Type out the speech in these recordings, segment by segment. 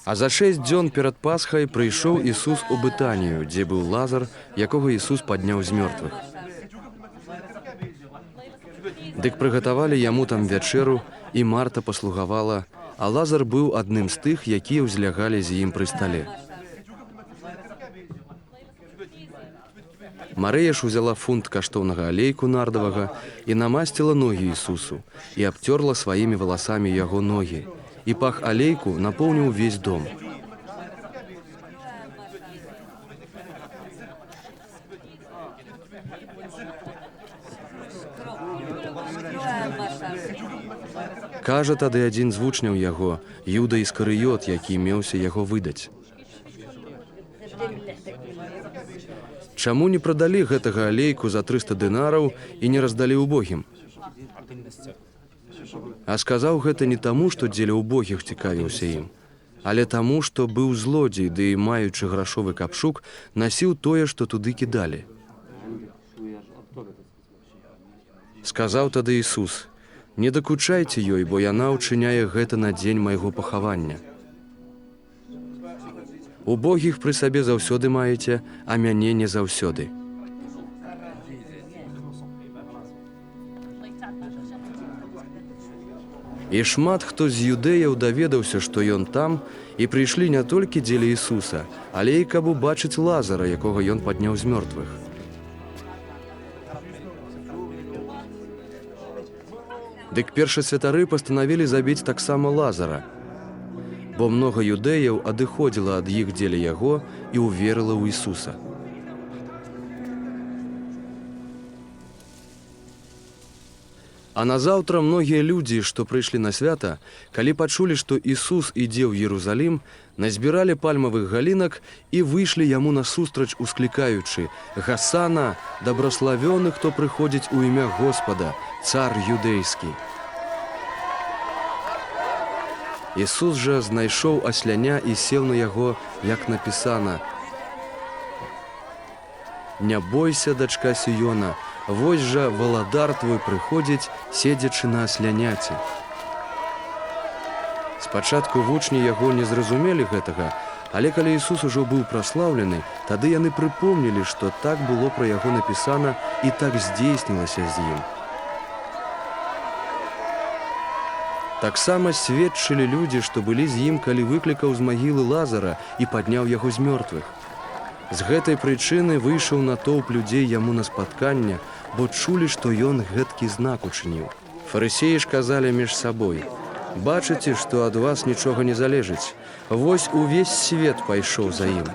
А за 6 дзён перад Пасхай прыйшоў Ісус у Бытанію, дзе быў Лазар, якога Ісус падняў з мёртвых. Дык прыгатавалі яму там вячэру, і Марта паслугавала, а Лазар быў адным з тых, якія ўзлягалі з ім пры стале. Марыя ж узяла фунт каштоўнага алейку нардавага і намасціла ногі Ісусу, і абцёрла сваімі валасамі яго ногі, і пах алейку напоўніў увесь дом. Кажа тады адзін з вучняў яго, Юда Іскарыёт, які меўся яго выдаць. Чаму не прадалі гэтага алейку за 300 дынараў і не раздалі ўбогім? А сказаў гэта не таму, што дзеля ўбогіх цікавіўся ім, але таму, што быў злодзей, ды і маючы грашовы капшук, насіў тое, што туды кідалі. Сказаў тады Ісус: «Не дакучайце ёй, бо яна ўчыняе гэта на дзень майго пахавання. Убогіх пры сабе заўсёды маеце, а мяне не заўсёды». І шмат хто з юдэяў даведаўся, што ён там, і прыйшлі не толькі дзеля Ісуса, але і каб убачыць Лазара, якога ён падняў з мёртвых. Дык першасвятары пастанавілі забіць таксама Лазара, бо многа юдэяў адыходзіла ад іх дзеля яго і ўверыла ў Ісуса. А назаўтра многія людзі, што прыйшлі на свята, калі пачулі, што Ісус ідзе ў Єрусалім, назбіралі пальмавых галінак і выйшлі яму насустрач, усклікаючы: «Гасана, дабраславёны, хто прыходзіць у імя Господа, цар юдэйскі». Ісус жа знайшоў асляня і сеў на яго, як напісана: «Не бойся, дачка Сіёна, вось жа валадар твой прыходзіць, седзячы на асляняце». Спачатку вучні яго не зразумелі гэтага, але калі Ісус ужо быў праслаўлены, тады яны прыпомнілі, што так было пра яго напісана і так здзейснілася з ім. Таксама сведчылі людзі, што былі з ім, калі выклікаў з магілы Лазара і падняў яго з мёртвых. З гэтай прычыны выйшаў натоўп людзей яму на спатканне, бо чулі, што ён гэткі знак учыніў. Фарысеі ж казалі між сабой: «Бачыце, што ад вас нічога не залежыць. Вось увесь свет пайшоў за ім».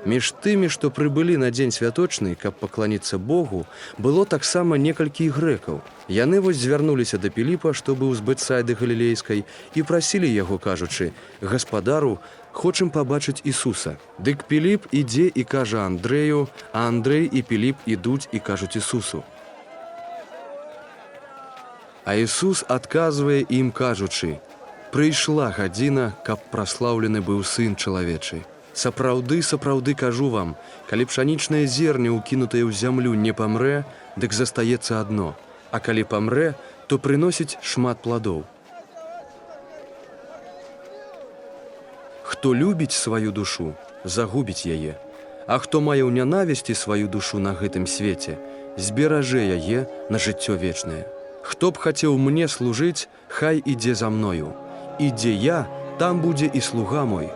Між тымі, што прыбылі на дзень святочны, каб пакланіцца Богу, было таксама некалькі грэкаў. Яны вось звярнуліся да Піліпа, што быў з Бетсайды Галілейскай, і прасілі яго, кажучы: «Гаспадару, хочам пабачыць Ісуса». Дык Піліп ідзе і кажа Андрэю, а Андрэй і Піліп ідуць і кажуць Ісусу. А Ісус адказвае ім, кажучы: «Прыйшла гадзіна, каб праслаўлены быў Сын чалавечы. Сапраўды, сапраўды кажу вам, калі пшанічнае зерне, укінутае ў зямлю, не памрэ, дык застаецца адно, а калі памрэ, то прыносіць шмат пладоў. Хто любіць сваю душу, загубіць яе, а хто мае ў нянавісці сваю душу на гэтым свеце, зберажэ яе на жыццё вечнае. Хто б хацеў мне служыць, хай ідзе за мною. Ідзе я, там будзе і слуга мой.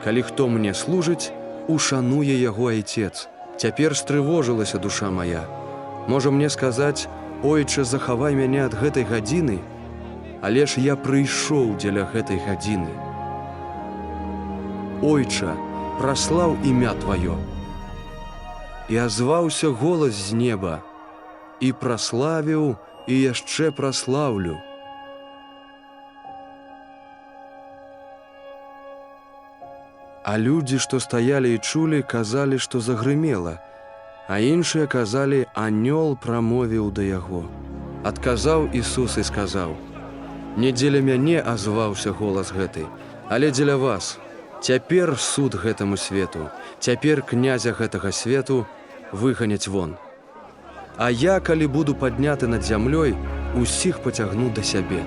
Калі хто мне служыць, ушануе яго айцец. Цяпер стрывожылася душа мая. Можа мне сказаць: «Ойча, захавай мяне ад гэтай гадзіны», але ж я прыйшоў дзеля гэтай гадзіны. Ойча, праслаў імя тваё. І азваўся голас з неба: «І праславіў, і яшчэ праслаўлю». А людзі, што стаялі і чулі, казалі, што загрымела, а іншыя казалі: «Анёл прамовіў да яго». Адказаў Ісус і сказаў: «Не дзеля мяне азваўся голас гэты, але дзеля вас. Цяпер суд гэтаму свету, цяпер князя гэтага свету выганяць вон». А я, калі буду падняты над зямлёй, усіх пацягну да сябе.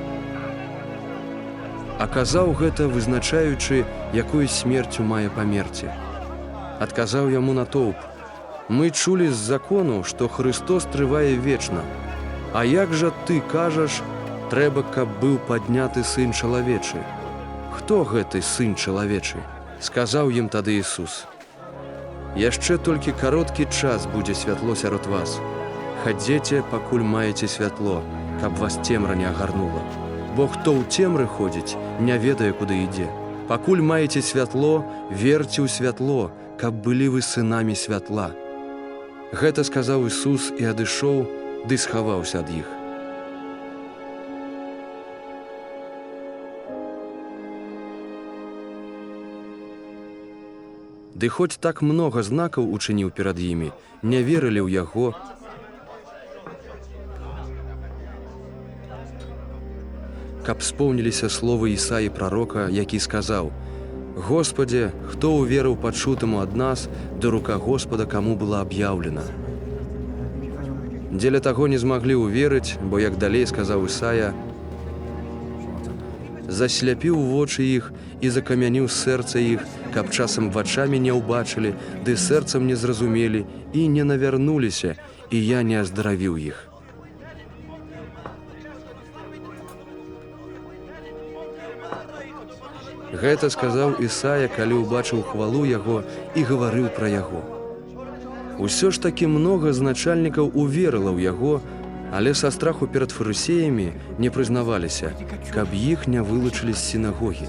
А казаў гэта, вызначаючы, якою смерцю мае памерці. Адказаў яму натоўп: мы чулі з закону, што Христос трывае вечна. А як жа ты кажаш, трэба, каб быў падняты сын чалавечы? Хто гэты сын чалавечы? Сказаў ім тады Ісус: яшчэ толькі кароткі час будзе святло сярод вас. Хадзеце, пакуль маеце святло, каб вас цемра не агарнула. Бо хто ў цемры ходзіць, не ведае, куды ідзе. Пакуль маеце святло, верце ў святло, каб былі вы сынамі святла. Гэта сказаў Ісус і адышоў, ды схаваўся ад іх. Ды хоць так многа знакаў учыніў перад імі, не верылі ў яго, каб споўніліся словы Ісаі прарока, які сказаў: Господи, хто уверыў пачутаму ад нас, да рука Господа каму была аб'яўлена. Дзеля таго не змаглі ўверыць, бо, як далей сказаў Ісая, засляпіў вочы іх і закамяніў сэрца іх, каб часам вачамі не ўбачылі, ды сэрцам не зразумелі і не навярнуліся, і я не аздаравіў іх. Гэта сказаў Ісая, калі ўбачыў хвалу яго і гаварыў пра яго. Усё ж такі многа з начальнікаў уверыла ў яго, але са страху перад фарысеямі не прызнаваліся, каб іх не вылучылі з сінагогі.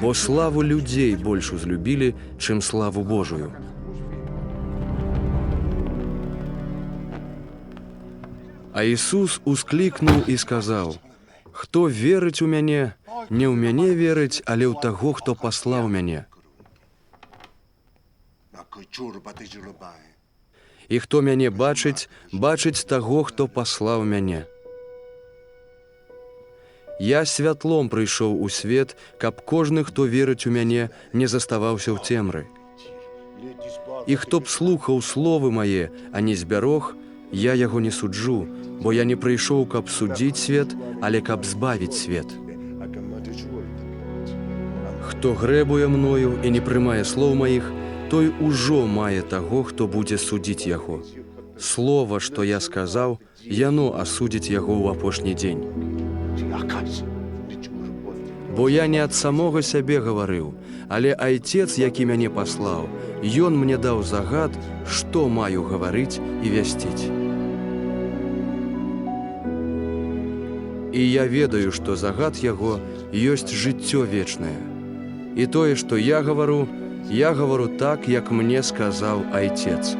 Бо славу людзей больш узлюбілі, чым славу Божую. А Ісус усклікнуў і сказаў: хто верыць у мяне, не ў мяне верыць, але ў таго, хто паслаў мяне. І хто мяне бачыць, бачыць таго, хто паслаў мяне. Я святлом прыйшоў у свет, каб кожны, хто верыць у мяне, не заставаўся ў цемры. І хто б слухаў словы мае, а не збярог, я яго не суджу, бо я не прыйшоў, каб судзіць свет, але каб збавіць свет. Хто грэбуе мною і не прымае слоў маіх, той ужо мае таго, хто будзе судзіць яго. Слова, што я сказаў, яно асудзіць яго ў апошні дзень. Бо я не ад самога сябе гаварыў, але Айцец, які мяне паслаў, ён мне даў загад, што маю гаварыць і вясціць. І я ведаю, што загад яго ёсць жыццё вечнае. І тое, што я гавару так, як мне сказаў Айцец.